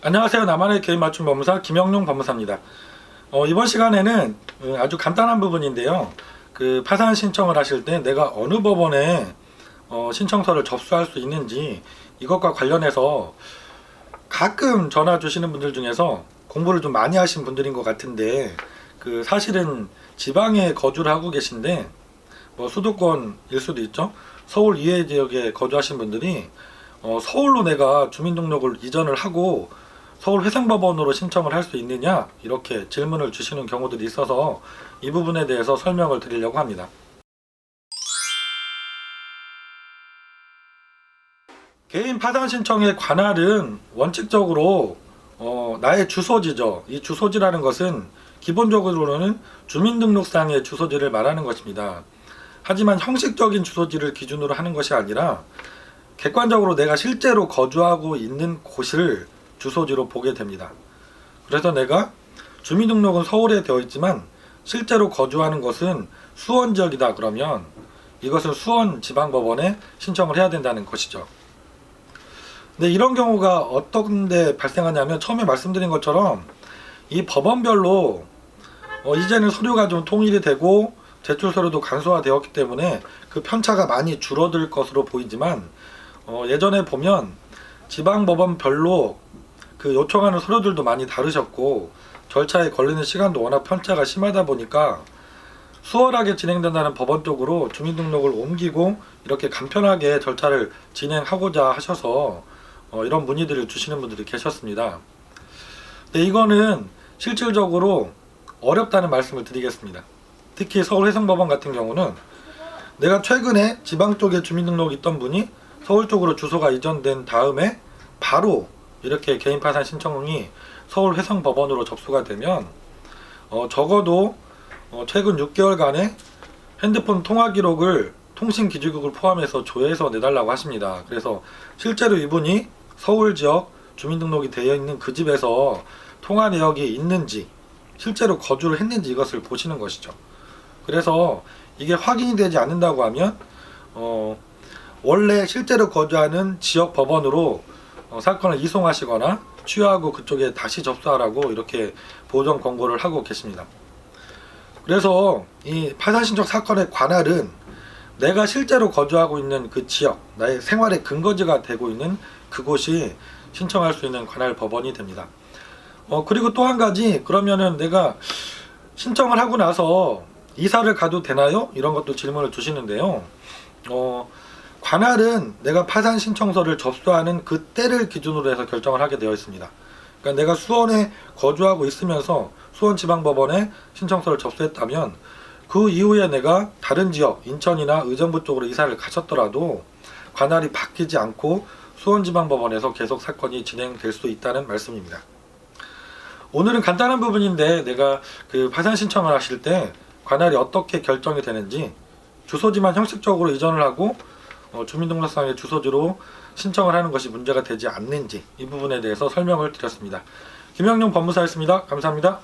안녕하세요. 나만의 개인 맞춤 법무사 김영룡 법무사입니다. 이번 시간에는 아주 간단한 부분인데요. 파산 신청을 하실 때 내가 어느 법원에 신청서를 접수할 수 있는지 이것과 관련해서 가끔 전화 주시는 분들 중에서 공부를 좀 많이 하신 분들인 것 같은데 사실은 지방에 거주를 하고 계신데 수도권일 수도 있죠. 서울 이외 지역에 거주하신 분들이 서울로 내가 주민등록을 이전을 하고 서울 회생법원으로 신청을 할 수 있느냐 이렇게 질문을 주시는 경우들이 있어서 이 부분에 대해서 설명을 드리려고 합니다. 개인 파산 신청의 관할은 원칙적으로 나의 주소지죠. 이 주소지라는 것은 기본적으로는 주민등록상의 주소지를 말하는 것입니다. 하지만 형식적인 주소지를 기준으로 하는 것이 아니라 객관적으로 내가 실제로 거주하고 있는 곳을 주소지로 보게 됩니다. 그래서 내가 주민등록은 서울에 되어 있지만 실제로 거주하는 곳은 수원 지역이다 그러면 이것은 수원 지방법원에 신청을 해야 된다는 것이죠. 근데 이런 경우가 어떤 데 발생하냐면 처음에 말씀드린 것처럼 이 법원별로 이제는 서류가 좀 통일이 되고 제출 서류도 간소화되었기 때문에 그 편차가 많이 줄어들 것으로 보이지만 예전에 보면 지방법원별로 요청하는 서류들도 많이 다르셨고 절차에 걸리는 시간도 워낙 편차가 심하다 보니까 수월하게 진행된다는 법원 쪽으로 주민등록을 옮기고 이렇게 간편하게 절차를 진행하고자 하셔서 이런 문의들을 주시는 분들이 계셨습니다. 근데 이거는 실질적으로 어렵다는 말씀을 드리겠습니다. 특히 서울회생법원 같은 경우는 내가 최근에 지방 쪽에 주민등록이 있던 분이 서울 쪽으로 주소가 이전된 다음에 바로 이렇게 개인 파산 신청이 서울 회생법원으로 접수가 되면 적어도 최근 6개월간의 핸드폰 통화 기록을 통신 기지국을 포함해서 조회해서 내달라고 하십니다. 그래서 실제로 이분이 서울 지역 주민등록이 되어 있는 그 집에서 통화 내역이 있는지 실제로 거주를 했는지 이것을 보시는 것이죠. 그래서 이게 확인이 되지 않는다고 하면 원래 실제로 거주하는 지역 법원으로 사건을 이송하시거나 취하하고 그쪽에 다시 접수하라고 이렇게 보정 권고를 하고 계십니다. 그래서 이 파산 신청 사건의 관할은 내가 실제로 거주하고 있는 그 지역, 나의 생활의 근거지가 되고 있는 그곳이 신청할 수 있는 관할 법원이 됩니다. 그리고 또 한 가지, 그러면은 내가 신청을 하고 나서 이사를 가도 되나요? 이런 것도 질문을 주시는데요. 관할은 내가 파산 신청서를 접수하는 그때를 기준으로 해서 결정을 하게 되어 있습니다. 그러니까 내가 수원에 거주하고 있으면서 수원지방법원에 신청서를 접수했다면 그 이후에 내가 다른 지역, 인천이나 의정부 쪽으로 이사를 가셨더라도 관할이 바뀌지 않고 수원지방법원에서 계속 사건이 진행될 수 있다는 말씀입니다. 오늘은 간단한 부분인데 내가 파산 신청을 하실 때 관할이 어떻게 결정이 되는지 주소지만 형식적으로 이전을 하고 주민등록상의 주소지로 신청을 하는 것이 문제가 되지 않는지 이 부분에 대해서 설명을 드렸습니다. 김영룡 법무사였습니다. 감사합니다.